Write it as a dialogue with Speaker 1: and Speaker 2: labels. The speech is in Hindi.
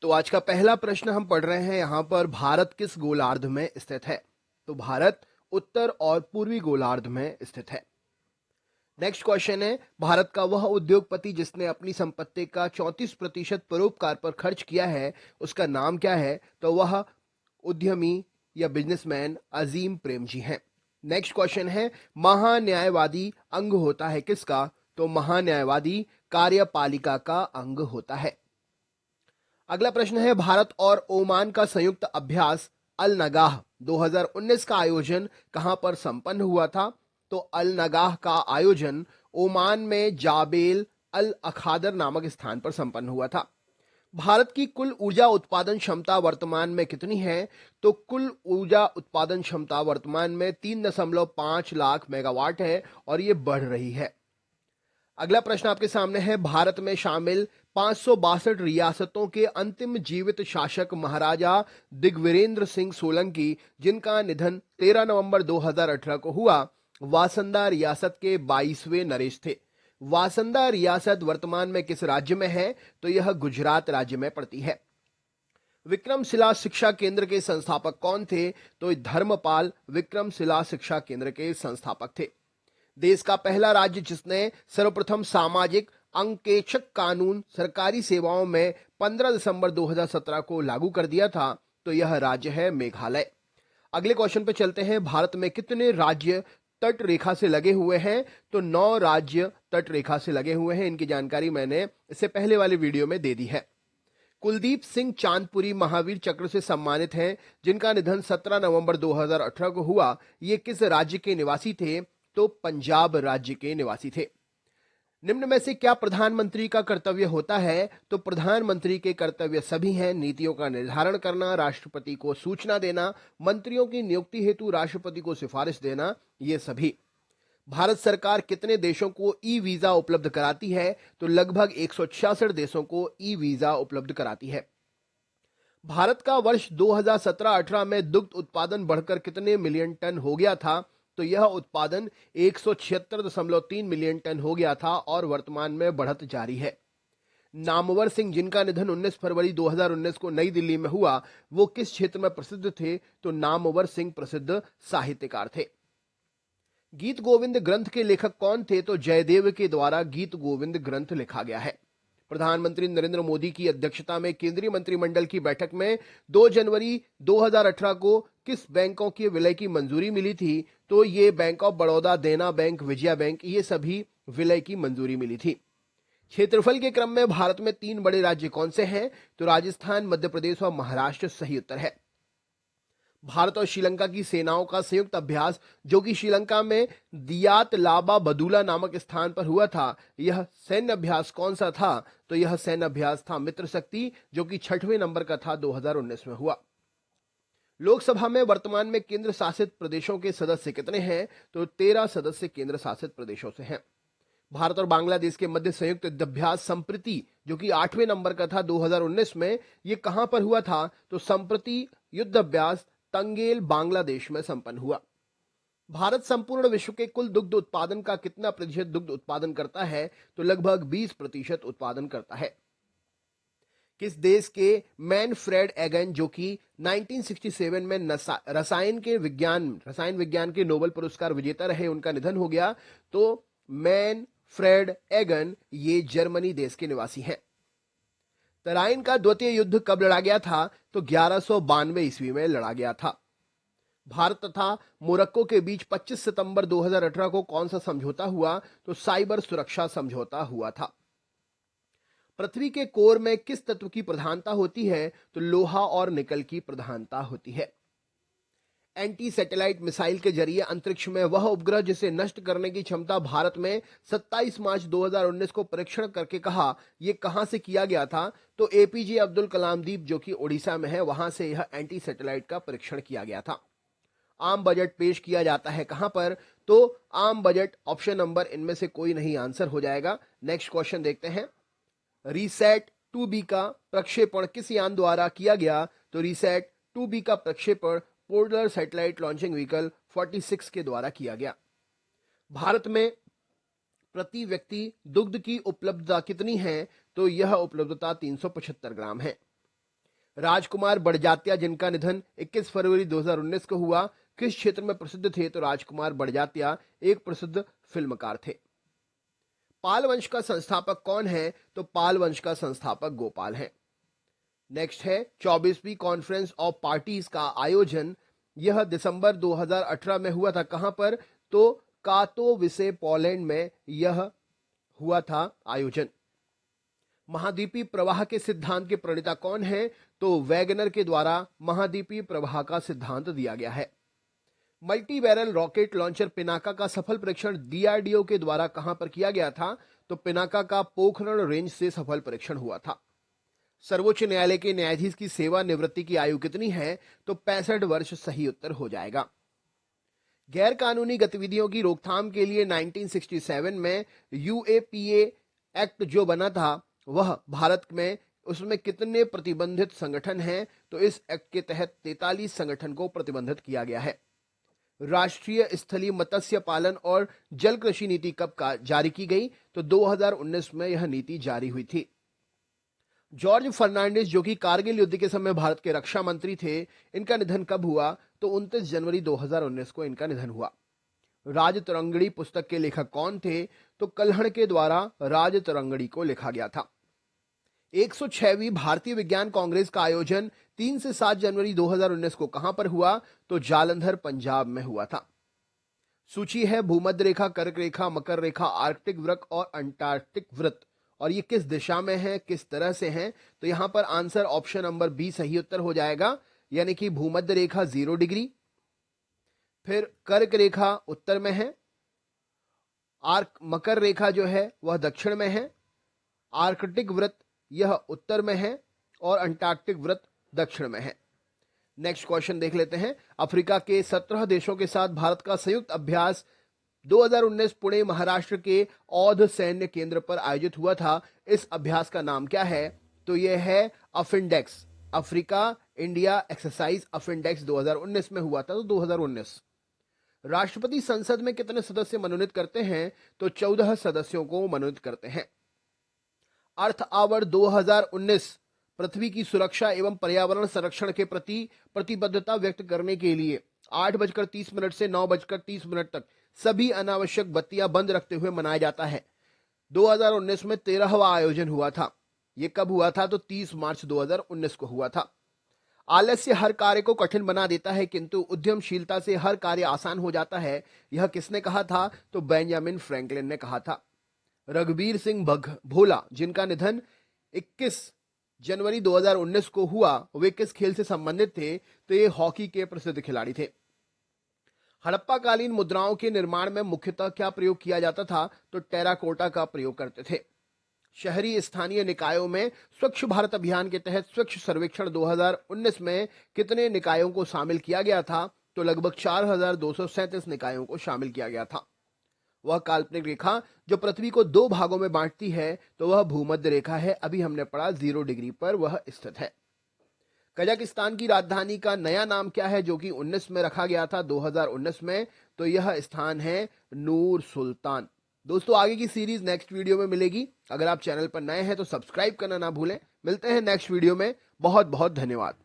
Speaker 1: तो आज का पहला प्रश्न हम पढ़ रहे हैं यहां पर, भारत किस गोलार्ध में स्थित है? तो भारत उत्तर और पूर्वी गोलार्ध में स्थित है। नेक्स्ट क्वेश्चन है, भारत का वह उद्योगपति जिसने अपनी संपत्ति का 34% परोपकार पर खर्च किया है, उसका नाम क्या है? तो वह उद्यमी या बिजनेसमैन अजीम प्रेमजी हैं। नेक्स्ट क्वेश्चन है, महान्यायवादी अंग होता है किसका? तो महान्यायवादी कार्यपालिका का अंग होता है। अगला प्रश्न है, भारत और ओमान का संयुक्त अभ्यास अल नगाह 2019 का आयोजन कहां पर संपन्न हुआ था? तो अल नगाह का आयोजन ओमान में जाबेल अल अखादर नामक स्थान पर संपन्न हुआ था। भारत की कुल ऊर्जा उत्पादन क्षमता वर्तमान में कितनी है? तो कुल ऊर्जा उत्पादन क्षमता वर्तमान में 3.5 लाख मेगावाट है और ये बढ़ रही है। अगला प्रश्न आपके सामने है, भारत में शामिल 562 रियासतों के अंतिम जीवित शासक महाराजा दिग्विरेंद्र सिंह सोलंकी, जिनका निधन 13 नवंबर 2018 को हुआ, वासंदा रियासत के 22वें नरेश थे। वासंदा रियासत वर्तमान में किस राज्य में है? तो यह गुजरात राज्य में पड़ती है। विक्रमशिला शिक्षा केंद्र के संस्थापक कौन थे? तो धर्मपाल विक्रमशिला शिक्षा केंद्र के संस्थापक थे। देश का पहला राज्य जिसने सर्वप्रथम सामाजिक अंकेक्षक कानून सरकारी सेवाओं में 15 दिसंबर 2017 को लागू कर दिया था, तो यह राज्य है मेघालय। अगले क्वेश्चन पे चलते हैं, भारत में कितने राज्य तट रेखा से लगे हुए हैं? तो 9 राज्य तट रेखा से लगे हुए हैं। इनकी जानकारी मैंने इससे पहले वाले वीडियो में दे दी है। कुलदीप सिंह चांदपुरी महावीर चक्र से सम्मानित हैं, जिनका निधन 17 नवंबर 2018 को हुआ। ये किस राज्य के निवासी थे? तो पंजाब राज्य के निवासी थे। निम्न में से क्या प्रधानमंत्री का कर्तव्य होता है? तो प्रधानमंत्री के कर्तव्य सभी हैं, नीतियों का निर्धारण करना, राष्ट्रपति को सूचना देना, मंत्रियों की नियुक्ति हेतु राष्ट्रपति को सिफारिश देना, ये सभी। भारत सरकार कितने देशों को ई वीजा उपलब्ध कराती है? तो लगभग 166 देशों को ई वीजा उपलब्ध कराती है। भारत का वर्ष 2017-18 में दुग्ध उत्पादन बढ़कर कितने मिलियन टन हो गया था? तो यह उत्पादन 176.3 मिलियन टन हो गया था और वर्तमान में बढ़त जारी है। नामवर सिंह, जिनका निधन 19 फरवरी 2019 को नई दिल्ली में हुआ, वो किस क्षेत्र में प्रसिद्ध थे? तो नामवर सिंह प्रसिद्ध साहित्यकार थे। गीत गोविंद ग्रंथ के लेखक कौन थे? तो जयदेव के द्वारा गीत गोविंद ग्रंथ लिखा गया है। प्रधानमंत्री नरेंद्र मोदी की अध्यक्षता में केंद्रीय मंत्रिमंडल की बैठक में 2 जनवरी 2018 को किस बैंकों के विलय की मंजूरी मिली थी? तो ये बैंक ऑफ बड़ौदा, देना बैंक, विजया बैंक, ये सभी विलय की मंजूरी मिली थी। क्षेत्रफल के क्रम में भारत में 3 बड़े राज्य कौन से हैं? तो राजस्थान, मध्य प्रदेश और महाराष्ट्र सही उत्तर है। भारत और श्रीलंका की सेनाओं का संयुक्त अभ्यास जो कि श्रीलंका में दियात लाबा बदूला नामक स्थान पर हुआ था, यह सैन्य अभ्यास कौन सा था? तो यह सैन्य अभ्यास था मित्र शक्ति, जो कि 6वें नंबर का था, 2019 में हुआ। लोकसभा में वर्तमान में केंद्र शासित प्रदेशों के सदस्य कितने हैं? तो 13 सदस्य केंद्र शासित प्रदेशों से हैं। भारत और बांग्लादेश के मध्य संयुक्त युद्धाभ्यास संप्रति जो कि 8वें नंबर का था 2019 में, ये कहां पर हुआ था? तो संप्रति युद्धाभ्यास तंगेल बांग्लादेश में संपन्न हुआ। भारत संपूर्ण विश्व के कुल दुग्ध उत्पादन का कितना प्रतिशत दुग्ध उत्पादन करता है? तो लगभग 20% उत्पादन करता है। किस देश के मैनफ्रेड एगन, जो कि 1967 में रसायन विज्ञान के नोबेल पुरस्कार विजेता रहे, उनका निधन हो गया? तो मैनफ्रेड एगन ये जर्मनी देश के निवासी हैं। तराइन का द्वितीय युद्ध कब लड़ा गया था? तो 1192 ईस्वी में लड़ा गया था। भारत तथा मोरक्को के बीच 25 सितंबर 2018 को कौन सा समझौता हुआ? तो साइबर सुरक्षा समझौता हुआ था। पृथ्वी के कोर में किस तत्व की प्रधानता होती है? तो लोहा और निकल की प्रधानता होती है। एंटी सैटेलाइट मिसाइल के जरिए अंतरिक्ष में वह उपग्रह जिसे नष्ट करने की क्षमता भारत में 27 मार्च 2019 को परीक्षण करके कहा, यह कहां से किया गया था? तो एपीजे अब्दुल कलाम द्वीप जो कि ओडिशा में है, वहां से यह एंटी सैटेलाइट का परीक्षण किया गया था। आम बजट पेश किया जाता है कहां पर? तो आम बजट ऑप्शन नंबर इनमें से कोई नहीं आंसर हो जाएगा। नेक्स्ट क्वेश्चन देखते हैं, रीसेट 2B का प्रक्षेपण किस यान द्वारा किया गया? तो रीसेट 2B का प्रक्षेपण पोलर सैटेलाइट लॉन्चिंग व्हीकल 46 के द्वारा किया गया। भारत में प्रति व्यक्ति दुग्ध की उपलब्धता कितनी है? तो यह उपलब्धता 375 ग्राम है। राजकुमार बड़जात्या जिनका निधन 21 फरवरी 2019 को हुआ, किस क्षेत्र में प्रसिद्ध थे? तो राजकुमार बड़जात्या एक प्रसिद्ध फिल्मकार थे। पाल वंश का संस्थापक कौन है? तो पाल वंश का संस्थापक गोपाल है। नेक्स्ट है 24वीं कॉन्फ्रेंस ऑफ पार्टीज का आयोजन यह दिसंबर 2018 में हुआ था। कहां पर? तो कातोविसे पोलैंड में यह हुआ था आयोजन। महाद्वीपीय प्रवाह के सिद्धांत के प्रणेता कौन है? तो वैगनर के द्वारा महाद्वीपीय प्रवाह का सिद्धांत दिया गया है। Multi barrel rocket launcher Pinaka का सफल परीक्षण डीआरडीओ के द्वारा कहां पर किया गया था? तो पिनाका का पोखरण रेंज से सफल परीक्षण हुआ था। सर्वोच्च न्यायालय के न्यायाधीश की सेवानिवृत्ति की आयु कितनी है? तो 65 वर्ष सही उत्तर हो जाएगा। गैर कानूनी गतिविधियों की रोकथाम के लिए 1967 में यूएपीए एक्ट जो बना था वह भारत में उसमें कितने प्रतिबंधित संगठन हैं? तो इस एक्ट के तहत 43 संगठन को प्रतिबंधित किया गया है। राष्ट्रीय स्थलीय मत्स्य पालन और जल कृषि नीति कब का जारी की गई? तो 2019 में यह नीति जारी हुई थी। जॉर्ज फर्नांडिस जो कि कारगिल युद्ध के समय भारत के रक्षा मंत्री थे, इनका निधन कब हुआ? तो 29 जनवरी 2019 को इनका निधन हुआ। राजतरंगिणी पुस्तक के लेखक कौन थे? तो कल्हण के द्वारा राजतरंगिणी को लिखा गया था। 106वीं भारतीय विज्ञान कांग्रेस का आयोजन 3 से 7 जनवरी 2019 को कहां पर हुआ? तो जालंधर पंजाब में हुआ था। सूची है भूमध्य रेखा, कर्क रेखा, मकर रेखा, आर्कटिक वृत्त और अंटार्कटिक वृत्त, और ये किस दिशा में है, किस तरह से हैं? तो यहां पर आंसर ऑप्शन नंबर बी सही उत्तर हो जाएगा, यानी कि भूमध्य रेखा 0 डिग्री, फिर कर्क रेखा उत्तर में है, मकर रेखा जो है वह दक्षिण में है, आर्कटिक वृत्त यह उत्तर में है और अंटार्कटिक वृत्त दक्षिण में है। नेक्स्ट क्वेश्चन देख लेते हैं। अफ्रीका के 17 देशों के साथ भारत का संयुक्त अभ्यास 2019 पुणे महाराष्ट्र के औध सैन्य केंद्र पर आयोजित हुआ था। इस अभ्यास का नाम क्या है? तो यह है अफिंडेक्स, अफ्रीका इंडिया एक्सरसाइज अफिंडेक्स 2019 में हुआ था। तो 2019। राष्ट्रपति संसद में कितने सदस्य मनोनीत करते हैं? तो 14 सदस्यों को मनोनीत करते हैं। अर्थ आवर 2019 पृथ्वी की सुरक्षा एवं पर्यावरण संरक्षण के प्रति प्रतिबद्धता व्यक्त करने के लिए 8:30 से 9:30 तक सभी अनावश्यक बत्तियां बंद रखते हुए मनाया जाता है। 2019 में 13वां आयोजन हुआ था। यह कब हुआ था? तो 30 मार्च 2019 को हुआ था। आलस्य हर कार्य को कठिन बना देता है किंतु उद्यमशीलता से हर कार्य आसान हो जाता है। यह किसने कहा था? तो बेंजामिन फ्रैंकलिन ने कहा था। रघुवीर सिंह भोला जिनका निधन 21 जनवरी 2019 को हुआ, वे किस खेल से संबंधित थे? तो ये हॉकी के प्रसिद्ध खिलाड़ी थे। हड़प्पा कालीन मुद्राओं के निर्माण में मुख्यतः क्या प्रयोग किया जाता था? तो टेराकोटा का प्रयोग करते थे। शहरी स्थानीय निकायों में स्वच्छ भारत अभियान के तहत स्वच्छ सर्वेक्षण 2019 में कितने निकायों को शामिल किया गया था? तो लगभग 4237 निकायों को शामिल किया गया था। वह काल्पनिक रेखा जो पृथ्वी को 2 भागों में बांटती है तो वह भूमध्य रेखा है। अभी हमने पढ़ा 0 डिग्री पर वह स्थित है। कजाकिस्तान की राजधानी का नया नाम क्या है जो कि 19 में रखा गया था 2019 में? तो यह स्थान है नूर सुल्तान। दोस्तों आगे की सीरीज नेक्स्ट वीडियो में मिलेगी। अगर आप चैनल पर नए हैं तो सब्सक्राइब करना ना भूलें। मिलते हैं नेक्स्ट वीडियो में। बहुत बहुत धन्यवाद।